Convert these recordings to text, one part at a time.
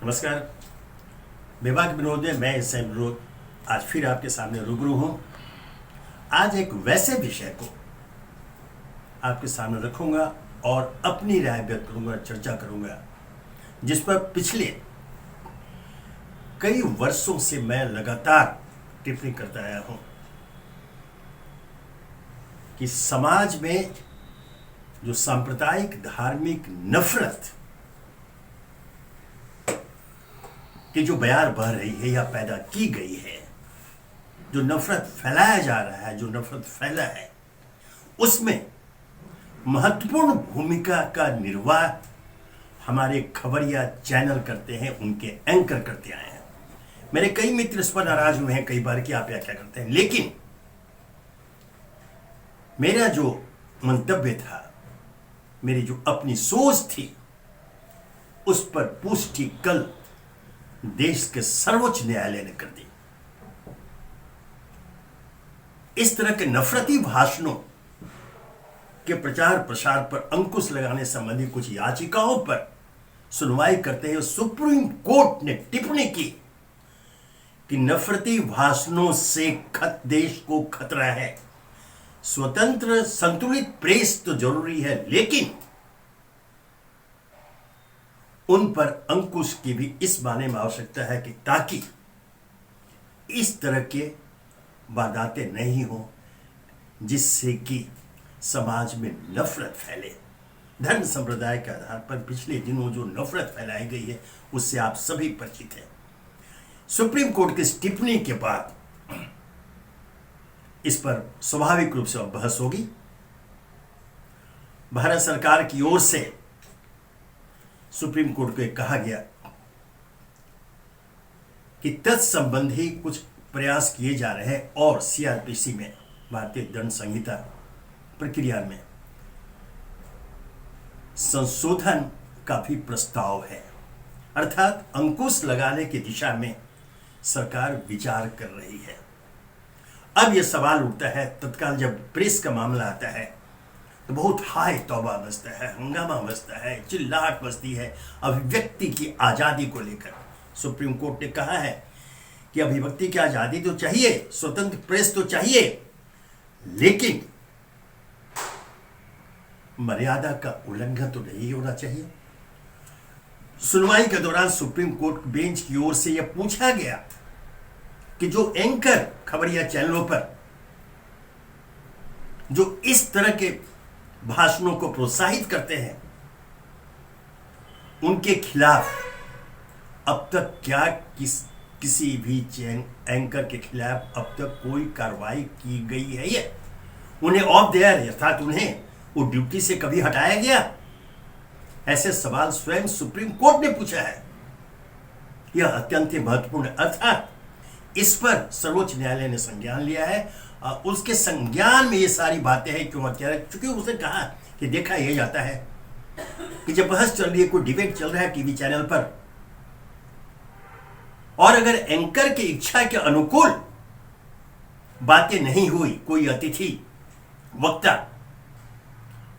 नमस्कार। विभाग विनोद में मैं इस विनोद आज फिर आपके सामने रूबरू हूं। आज एक वैसे विषय को आपके सामने रखूंगा और अपनी राय व्यक्त करूंगा, चर्चा करूंगा, जिस पर पिछले कई वर्षों से मैं लगातार टिप्पणी करता आया हूं कि समाज में जो सांप्रदायिक धार्मिक नफरत कि जो बयार बह रही है या पैदा की गई है, जो नफरत फैलाया जा रहा है, जो नफरत फैला है, उसमें महत्वपूर्ण भूमिका का निर्वाह हमारे खबरिया चैनल करते हैं, उनके एंकर करते आए हैं। मेरे कई मित्र इस पर नाराज हुए हैं कई बार कि आप क्या करते हैं, लेकिन मेरा जो मंतव्य था, मेरी जो अपनी सोच थी, उस पर पुष्टि कल देश के सर्वोच्च न्यायालय ने कर दी। इस तरह के नफरती भाषणों के प्रचार प्रसार पर अंकुश लगाने संबंधी कुछ याचिकाओं पर सुनवाई करते हुए सुप्रीम कोर्ट ने टिप्पणी की कि नफरती भाषणों से देश को खतरा है। स्वतंत्र संतुलित प्रेस तो जरूरी है, लेकिन उन पर अंकुश की भी इस माने में आवश्यकता है कि ताकि इस तरह के वारदातें नहीं हो जिससे कि समाज में नफरत फैले। धर्म संप्रदाय के आधार पर पिछले दिनों जो नफरत फैलाई गई है उससे आप सभी परिचित हैं। सुप्रीम कोर्ट की टिप्पणी के बाद इस पर स्वाभाविक रूप से बहस होगी। भारत सरकार की ओर से सुप्रीम कोर्ट को कहा गया कि तत्संबंधी कुछ प्रयास किए जा रहे हैं और सीआरपीसी में, भारतीय दंड संहिता प्रक्रिया में संशोधन का भी प्रस्ताव है, अर्थात अंकुश लगाने की दिशा में सरकार विचार कर रही है। अब यह सवाल उठता है, तत्काल जब प्रेस का मामला आता है तो बहुत हाय तौबा मचता है, हंगामा मचता है, चिल्लाहट मचती है अभिव्यक्ति की आजादी को लेकर। सुप्रीम कोर्ट ने कहा है कि अभिव्यक्ति की आजादी तो चाहिए, स्वतंत्र प्रेस तो चाहिए, लेकिन मर्यादा का उल्लंघन तो नहीं होना चाहिए। सुनवाई के दौरान सुप्रीम कोर्ट बेंच की ओर से यह पूछा गया कि जो एंकर खबरिया चैनलों पर जो इस तरह के भाषणों को प्रोत्साहित करते हैं, उनके खिलाफ अब तक क्या किसी भी एंकर के खिलाफ अब तक कोई कार्रवाई की गई है? ये उन्हें ऑफ द एयर अर्थात उन्हें वो ड्यूटी से कभी हटाया गया? ऐसे सवाल स्वयं सुप्रीम कोर्ट ने पूछा है। यह अत्यंत महत्वपूर्ण, अर्थात इस पर सर्वोच्च न्यायालय ने संज्ञान लिया है। उसके संज्ञान में ये सारी बातें हैं। क्यों कह रहे? क्योंकि उसने कहा कि देखा यह जाता है कि जब बहस चल रही है, कोई डिबेट चल रहा है टीवी चैनल पर, और अगर एंकर की इच्छा के अनुकूल बातें नहीं हुई, कोई अतिथि वक्ता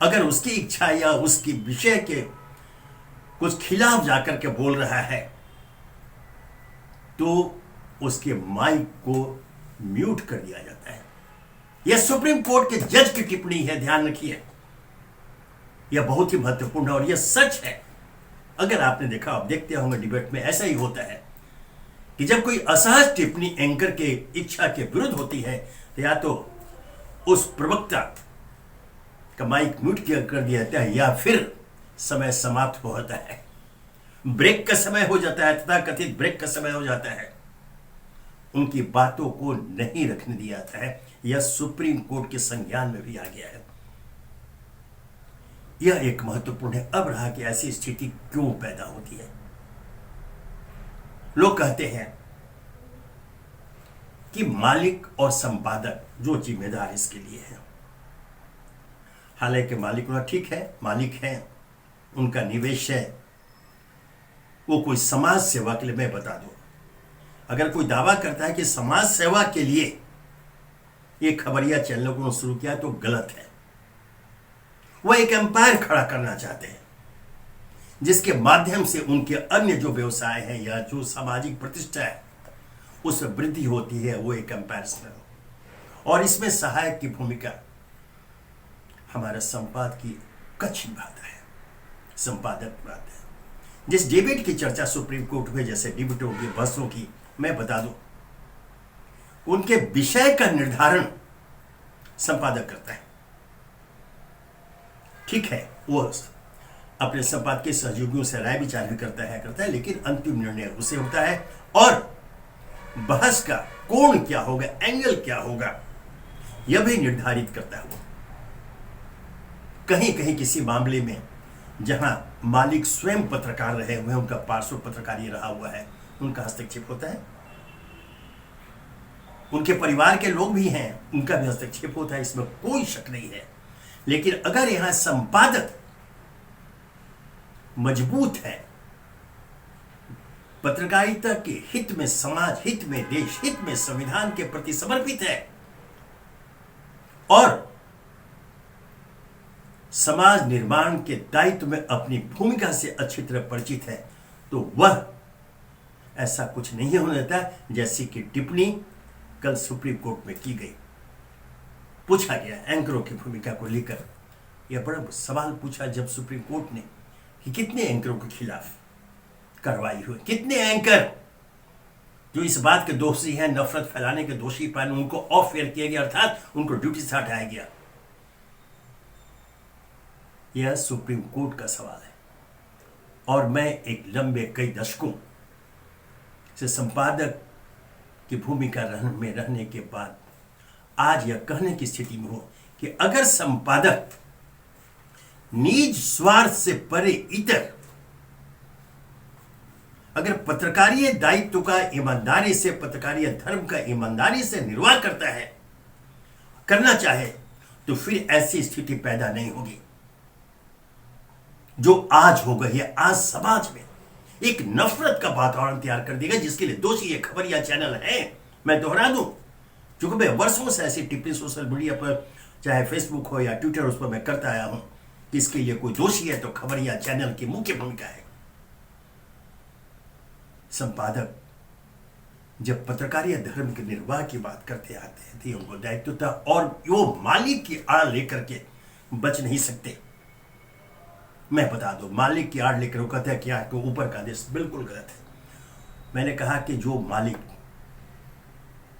अगर उसकी इच्छा या उसकी विषय के कुछ खिलाफ जाकर के बोल रहा है, तो उसके माइक को म्यूट कर दिया जाता है। यह सुप्रीम कोर्ट के जज की टिप्पणी है, ध्यान रखिए। यह बहुत ही महत्वपूर्ण है और यह सच है। अगर आपने देखा, आप देखते होंगे डिबेट में ऐसा ही होता है कि जब कोई असहज टिप्पणी एंकर के इच्छा के विरुद्ध होती है तो या तो उस प्रवक्ता का माइक म्यूट कर दिया जाता है या फिर समय समाप्त हो जाता है, ब्रेक का समय हो जाता है, तथा कथित ब्रेक का समय हो जाता है, उनकी बातों को नहीं रखने दिया जाता है। यह सुप्रीम कोर्ट के संज्ञान में भी आ गया है। यह एक महत्वपूर्ण है। अब रहा कि ऐसी स्थिति क्यों पैदा होती है। लोग कहते हैं कि मालिक और संपादक जो जिम्मेदार इसके लिए है। हालांकि मालिक ना, ठीक है, मालिक है, उनका निवेश है, वो कोई समाज सेवा के लिए, मैं बता दूं, अगर कोई दावा करता है कि समाज सेवा के लिए ये खबरिया चैनलों को शुरू किया तो गलत है। वह एक एम्पायर खड़ा करना चाहते हैं जिसके माध्यम से उनके अन्य जो व्यवसाय है या जो सामाजिक प्रतिष्ठा है उसमें वृद्धि होती है, वो एक कंपैरिजन। और इसमें सहायक की भूमिका हमारा संपादकीय कक्ष निभाता है, संपादक निभाता है। जिस डिबेट की चर्चा सुप्रीम कोर्ट में, जैसे डिबेटों की, बहसों की, मैं बता दूं, उनके विषय का निर्धारण संपादक करता है। ठीक है, वो अपने संपादकीय सहयोगियों से राय विचार भी करता है, लेकिन अंतिम निर्णय उसे होता है। और बहस का कोण क्या होगा, एंगल क्या होगा, यह भी निर्धारित करता है वो। कहीं कहीं किसी मामले में जहां मालिक स्वयं पत्रकार रहे हुए हैं, उनका पार्श्व पत्रकार ये रहा हुआ है, उनका हस्तक्षेप होता है। उनके परिवार के लोग भी हैं, उनका भी हस्तक्षेप होता है, इसमें कोई शक नहीं है। लेकिन अगर यहां संपादक मजबूत है, पत्रकारिता के हित में, समाज हित में, देश हित में, संविधान के प्रति समर्पित है और समाज निर्माण के दायित्व में अपनी भूमिका से अच्छी तरह परिचित है, तो वह ऐसा कुछ नहीं होने देता जैसी कि टिप्पणी कल सुप्रीम कोर्ट में की गई। पूछा गया एंकरों की भूमिका को लेकर, यह बड़ा सवाल पूछा जब सुप्रीम कोर्ट ने कि कितने एंकरों के खिलाफ कार्रवाई हुई, कितने एंकर जो इस बात के दोषी हैं, नफरत फैलाने के दोषी पाए, उनको ऑफ एयर किया गया, अर्थात उनको ड्यूटी से हटाया गया। यह सुप्रीम कोर्ट का सवाल है। और मैं एक लंबे कई दशकों से संपादक की भूमिका में रहने के बाद आज यह कहने की स्थिति में हूं कि अगर संपादक निज स्वार्थ से परे इतर अगर पत्रकारीय दायित्व का ईमानदारी से, पत्रकारीय धर्म का ईमानदारी से निर्वाह करता है, करना चाहे, तो फिर ऐसी स्थिति पैदा नहीं होगी जो आज हो गई है। आज समाज में एक नफरत का वातावरण तैयार कर देगा, जिसके लिए दोषी ये खबरिया चैनल है। मैं दोहरा दूं, क्योंकि मैं वर्षों से ऐसी टिप्पणी सोशल मीडिया पर, चाहे फेसबुक हो या ट्विटर, उस पर मैं करता आया हूं कि इसके लिए कोई दोषी है तो खबरिया चैनल की मुख्य भूमिका है। संपादक जब पत्रकारीय धर्म के निर्वाह की बात करते आते हैं तो उनको दायित्व था, और वो मालिक की आड़ लेकर के बच नहीं सकते। मैं बता दूं, मालिक की आड़ लेकर वो कहते हैं कि आपके ऊपर का आदेश, बिल्कुल गलत है। मैंने कहा कि जो मालिक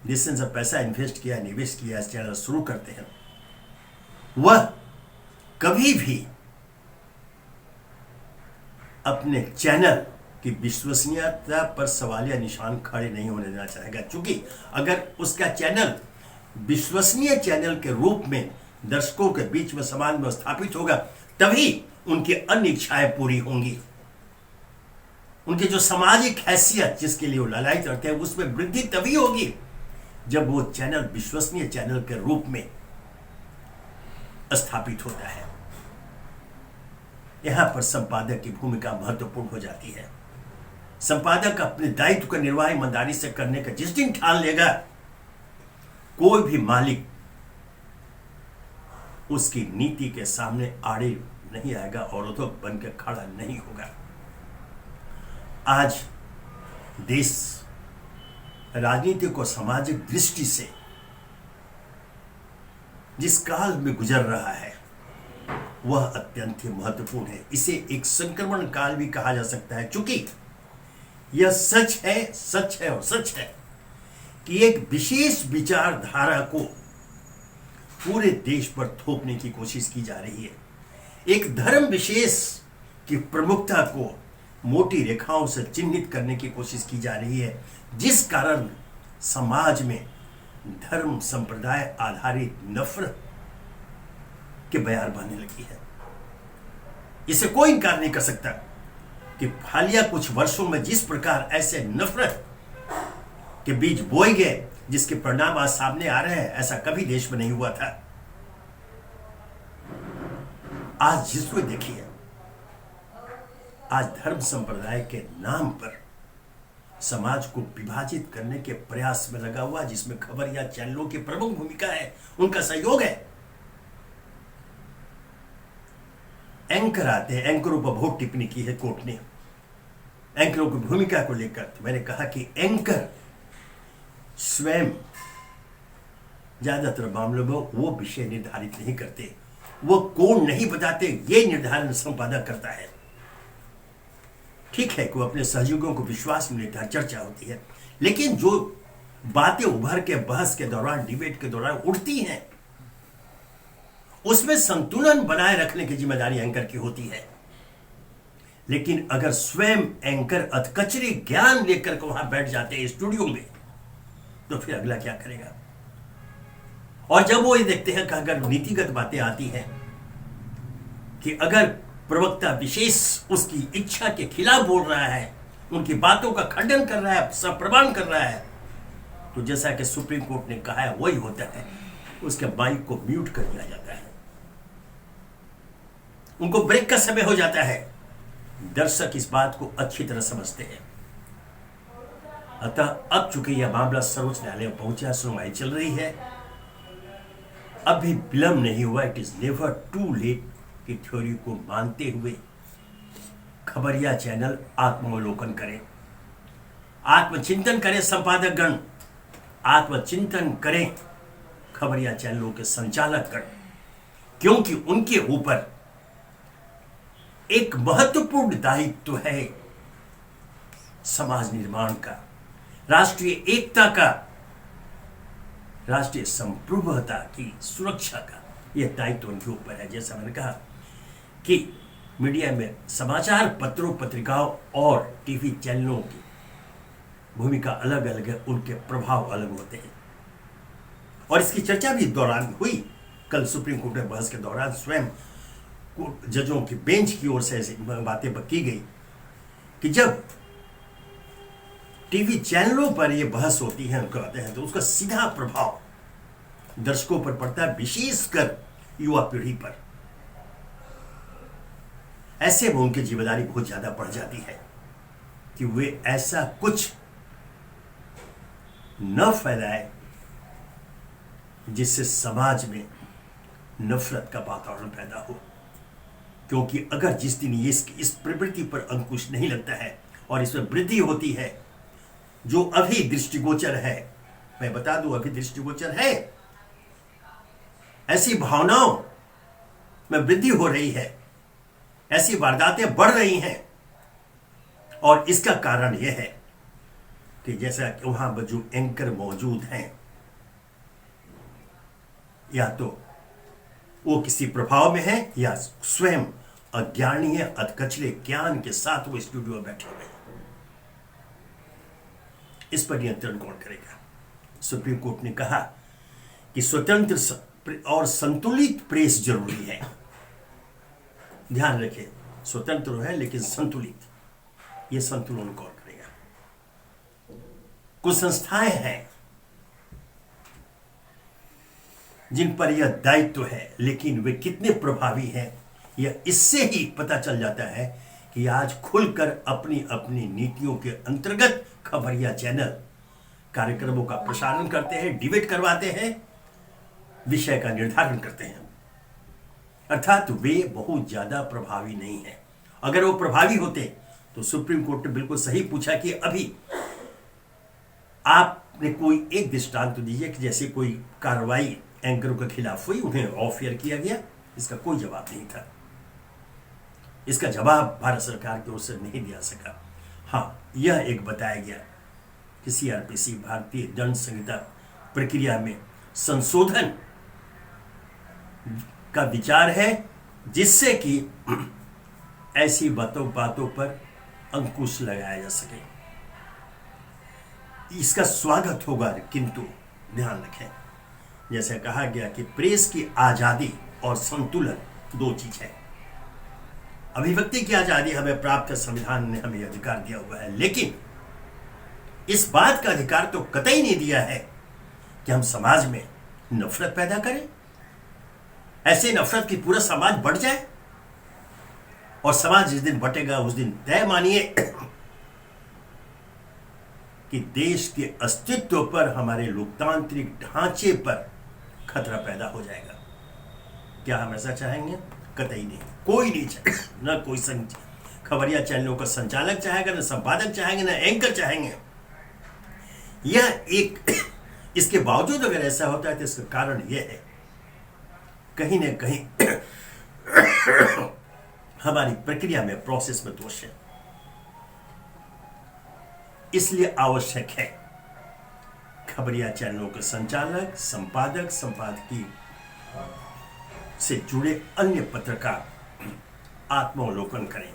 जिसने सब पैसा इन्वेस्ट किया, निवेश किया, इस चैनल शुरू करते हैं, वह कभी भी अपने चैनल की विश्वसनीयता पर सवालिया निशान खड़े नहीं होने देना चाहेगा। क्योंकि अगर उसका चैनल विश्वसनीय चैनल के रूप में दर्शकों के बीच में समाज में स्थापित होगा, तभी उनकी अन्य इच्छाएं पूरी होंगी। उनकी जो सामाजिक हैसियत जिसके लिए वो लड़ाई करते हैं, उसमें वृद्धि तभी होगी जब वो चैनल विश्वसनीय चैनल के रूप में स्थापित होता है। यहां पर संपादक की भूमिका महत्वपूर्ण हो जाती है। संपादक अपने दायित्व का निर्वाह ईमानदारी से करने का जिस दिन ठान लेगा, कोई भी मालिक उसकी नीति के सामने आड़े नहीं आएगा और उधक बनकर खड़ा नहीं होगा। आज देश राजनीतिक और सामाजिक दृष्टि से जिस काल में गुजर रहा है, वह अत्यंत ही महत्वपूर्ण है। इसे एक संक्रमण काल भी कहा जा सकता है, क्योंकि यह सच है और सच है कि एक विशेष विचारधारा को पूरे देश पर थोपने की कोशिश की जा रही है। एक धर्म विशेष की प्रमुखता को मोटी रेखाओं से चिन्हित करने की कोशिश की जा रही है, जिस कारण समाज में धर्म संप्रदाय आधारित नफरत के बयार बहने लगी है। इसे कोई इनकार नहीं कर सकता कि हालिया कुछ वर्षों में जिस प्रकार ऐसे नफरत के बीज बोए गए, जिसके परिणाम आज सामने आ रहे हैं, ऐसा कभी देश में नहीं हुआ था। आज जिसको देखिए, आज धर्म संप्रदाय के नाम पर समाज को विभाजित करने के प्रयास में लगा हुआ, जिसमें खबर या चैनलों की प्रमुख भूमिका है, उनका सहयोग है। एंकर आते हैं, एंकरों पर बहुत टिप्पणी की है कोर्ट ने एंकरों की भूमिका को लेकर। तो मैंने कहा कि एंकर स्वयं ज्यादातर मामलों में वो विषय निर्धारित नहीं करते, वो कोण नहीं बताते, ये निर्धारण संपादक करता है। ठीक है कि वो अपने सहयोगियों को विश्वास में लेता है, चर्चा होती है, लेकिन जो बातें उभर के बहस के दौरान, डिबेट के दौरान उठती हैं, उसमें संतुलन बनाए रखने की जिम्मेदारी एंकर की होती है। लेकिन अगर स्वयं एंकर अधकचरे ज्ञान लेकर के वहां बैठ जाते हैं स्टूडियो में, तो फिर अगला क्या करेगा? और जब वो ये देखते हैं कि अगर नीतिगत बातें आती हैं कि अगर प्रवक्ता विशेष उसकी इच्छा के खिलाफ बोल रहा है, उनकी बातों का खंडन कर रहा है, सप्रमाण कर रहा है, तो जैसा कि सुप्रीम कोर्ट ने कहा है वही होता है, उसके माइक को म्यूट कर दिया जाता है, उनको ब्रेक का समय हो जाता है। दर्शक इस बात को अच्छी तरह समझते हैं। अतः अब चूंकि यह मामला सर्वोच्च न्यायालय पहुंचा, सुनवाई चल रही है, अभी विलंब नहीं हुआ। It is never too late की थ्योरी को मानते हुए खबरिया चैनल आत्मावलोकन करें, आत्मचिंतन करें, संपादक गण आत्मचिंतन करें, खबरिया चैनलों के संचालक गण, क्योंकि उनके ऊपर एक महत्वपूर्ण दायित्व है समाज निर्माण का, राष्ट्रीय एकता का, राष्ट्रीय संप्रभुता की सुरक्षा का। यह दायित्व उनके ऊपर है। जैसा मैंने कहा कि मीडिया में समाचार पत्रों, पत्रिकाओं और टीवी चैनलों की भूमिका अलग अलग है, उनके प्रभाव अलग होते हैं। और इसकी चर्चा भी दौरान हुई। कल सुप्रीम कोर्ट में बहस के दौरान स्वयं जजों की बेंच की ओर से ऐसी बातें की गई कि जब टीवी चैनलों पर यह बहस होती है, उनको आते हैं, तो उसका सीधा प्रभाव दर्शकों पर पड़ता है, विशेषकर युवा पीढ़ी पर। ऐसे में उनकी जिम्मेदारी बहुत ज्यादा बढ़ जाती है कि वे ऐसा कुछ न फैलाए जिससे समाज में नफरत का वातावरण पैदा हो। क्योंकि अगर जिस दिन ये इस प्रवृत्ति पर अंकुश नहीं लगता है और इसमें वृद्धि होती है, जो अभी दृष्टिगोचर है, मैं बता दूं अभी दृष्टिगोचर है, ऐसी भावनाओं में वृद्धि हो रही है, ऐसी वारदातें बढ़ रही हैं। और इसका कारण यह है कि जैसा कि वहां पर जो एंकर मौजूद हैं, या तो वो किसी प्रभाव में है या स्वयं अज्ञानी है, अधकचरे ज्ञान के साथ वो स्टूडियो में बैठे हुए हैं। इस पर नियंत्रण कौन करेगा? सुप्रीम कोर्ट ने कहा कि स्वतंत्र और संतुलित प्रेस जरूरी है। ध्यान रखें, स्वतंत्र है लेकिन संतुलित, यह संतुलन कौन करेगा? कुछ संस्थाएं हैं जिन पर यह दायित्व है, लेकिन वे कितने प्रभावी हैं यह इससे ही पता चल जाता है कि आज खुलकर अपनी अपनी नीतियों के अंतर्गत खबरिया चैनल कार्यक्रमों का प्रसारण करते हैं, डिबेट करवाते हैं, विषय का निर्धारण करते हैं। अर्थात वे बहुत ज्यादा प्रभावी नहीं है। अगर वो प्रभावी होते तो सुप्रीम कोर्ट ने बिल्कुल सही पूछा कि अभी आपने कोई एक दृष्टांत तो दीजिए कि जैसे कोई कार्रवाई एंकरों के खिलाफ हुई, उन्हें ऑफ एयर किया गया। इसका कोई जवाब नहीं था। इसका जवाब भारत सरकार की ओर से नहीं दिया सका। हाँ, यह एक बताया गया कि सीआरपीसी भारतीय दंड संहिता प्रक्रिया में संशोधन का विचार है, जिससे कि ऐसी बातों पर अंकुश लगाया जा सके। इसका स्वागत होगा, किंतु ध्यान रखें, जैसे कहा गया कि प्रेस की आजादी और संतुलन दो चीज है। अभिव्यक्ति की आजादी हमें प्राप्त है, संविधान ने हमें अधिकार दिया हुआ है, लेकिन इस बात का अधिकार तो कतई नहीं दिया है कि हम समाज में नफरत पैदा करें। ऐसे नफरत की पूरा समाज बढ़ जाए, और समाज जिस दिन बटेगा उस दिन तय मानिए कि देश के अस्तित्व पर, हमारे लोकतांत्रिक ढांचे पर खतरा पैदा हो जाएगा। क्या हम ऐसा चाहेंगे? कतई नहीं, कोई नहीं चाहेगा, न कोई खबरिया चैनलों का संचालक चाहेगा, न संपादक चाहेंगे, न एंकर चाहेंगे। यह एक इसके बावजूद अगर ऐसा होता है तो इसका कारण यह है कहीं न कहीं हमारी प्रक्रिया में, प्रोसेस में दोष है। इसलिए आवश्यक है खबरिया चैनलों के संचालक, संपादक, संपादकीय से जुड़े अन्य पत्रकार आत्मावलोकन करें।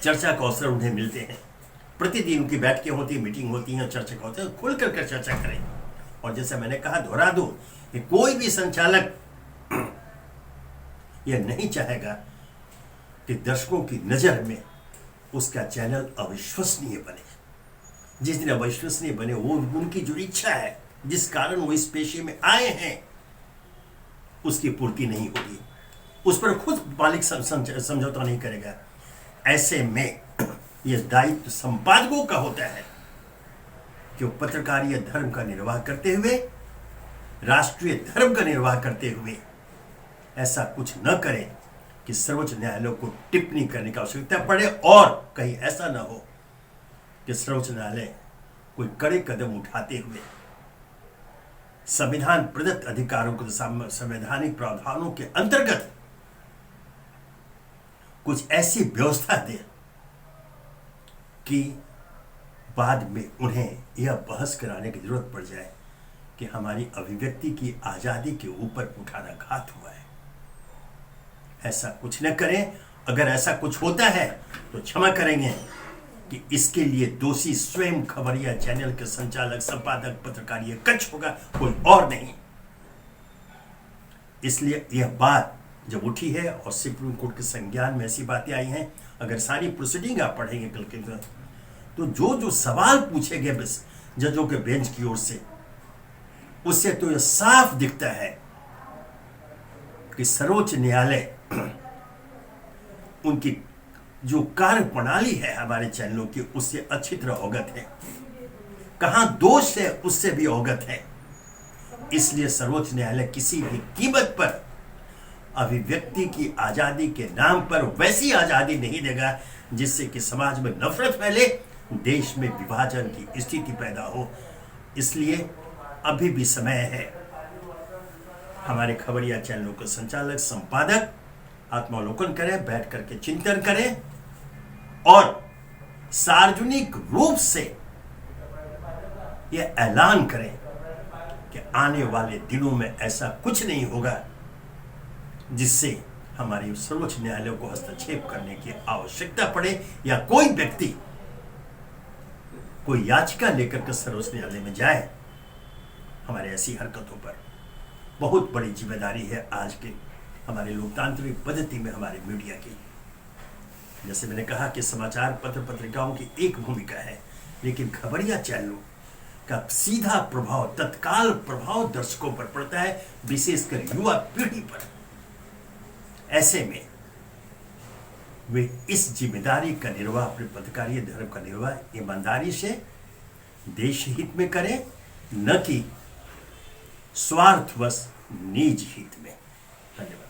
चर्चा के अवसर उन्हें मिलते हैं, प्रतिदिन उनकी बैठकें होती है, मीटिंग होती है, चर्चा होते हैं, खुल कर चर्चा करें। और जैसे मैंने कहा, दोहरा दूं कि कोई भी संचालक यह नहीं चाहेगा कि दर्शकों की नजर में उसका चैनल अविश्वसनीय बने। जिस दिन अविश्वसनीय बने, वो उनकी जो इच्छा है, जिस कारण वो इस पेशे में आए हैं, उसकी पूर्ति नहीं होगी। उस पर खुद मालिक समझौता नहीं करेगा। ऐसे में यह दायित्व संपादकों का होता है कि वो पत्रकारीय धर्म का निर्वाह करते हुए, राष्ट्रीय धर्म का निर्वाह करते हुए ऐसा कुछ न करें कि सर्वोच्च न्यायालय को टिप्पणी करने की आवश्यकता पड़े, और कहीं ऐसा न हो कि सर्वोच्च न्यायालय कोई कड़े कदम उठाते हुए संविधान प्रदत्त अधिकारों को, संवैधानिक प्रावधानों के अंतर्गत कुछ ऐसी व्यवस्था दे कि बाद में उन्हें यह बहस कराने की जरूरत पड़ जाए कि हमारी अभिव्यक्ति की आजादी के ऊपर कुठाराघात हुआ है। ऐसा कुछ न करें। अगर ऐसा कुछ होता है तो क्षमा करेंगे कि इसके लिए दोषी स्वयं खबरिया चैनल के संचालक, संपादक, पत्रकारीय कक्ष होगा, कोई और नहीं। इसलिए यह बात जब उठी है और सुप्रीम कोर्ट के संज्ञान में ऐसी बातें आई हैं, अगर सारी प्रोसीडिंग आप पढ़ेंगे कल के तो जो सवाल पूछे गए जजों के बेंच की ओर से, उससे तो यह साफ दिखता है कि सर्वोच्च न्यायालय उनकी जो कार्य प्रणाली है हमारे चैनलों की, उससे अच्छी तरह अवगत है। कहां दोष है उससे भी अवगत है। इसलिए सर्वोच्च न्यायालय किसी भी कीमत पर अभिव्यक्ति की आजादी के नाम पर वैसी आजादी नहीं देगा जिससे कि समाज में नफरत फैले, देश में विभाजन की स्थिति पैदा हो। इसलिए अभी भी समय है हमारे खबरिया चैनलों के संचालक, संपादक आत्मावलोकन करें, बैठ करके चिंतन करें और सार्वजनिक रूप से यह ऐलान करें कि आने वाले दिनों में ऐसा कुछ नहीं होगा जिससे हमारे सर्वोच्च न्यायालय को हस्तक्षेप करने की आवश्यकता पड़े, या कोई व्यक्ति कोई याचिका लेकर के सर्वोच्च न्यायालय में जाए हमारे ऐसी हरकतों पर। बहुत बड़ी जिम्मेदारी है आज के हमारे लोकतांत्रिक पद्धति में हमारे मीडिया की। जैसे मैंने कहा कि समाचार पत्र पत्रिकाओं की एक भूमिका है, लेकिन खबरिया चैनलों का सीधा प्रभाव, तत्काल प्रभाव दर्शकों पर पड़ता है, विशेषकर युवा पीढ़ी पर। ऐसे में वे इस जिम्मेदारी का निर्वाह, अपने पत्रकारीय धर्म का निर्वाह ईमानदारी से देश हित में करें, न कि स्वार्थवश निज हित में। धन्यवाद।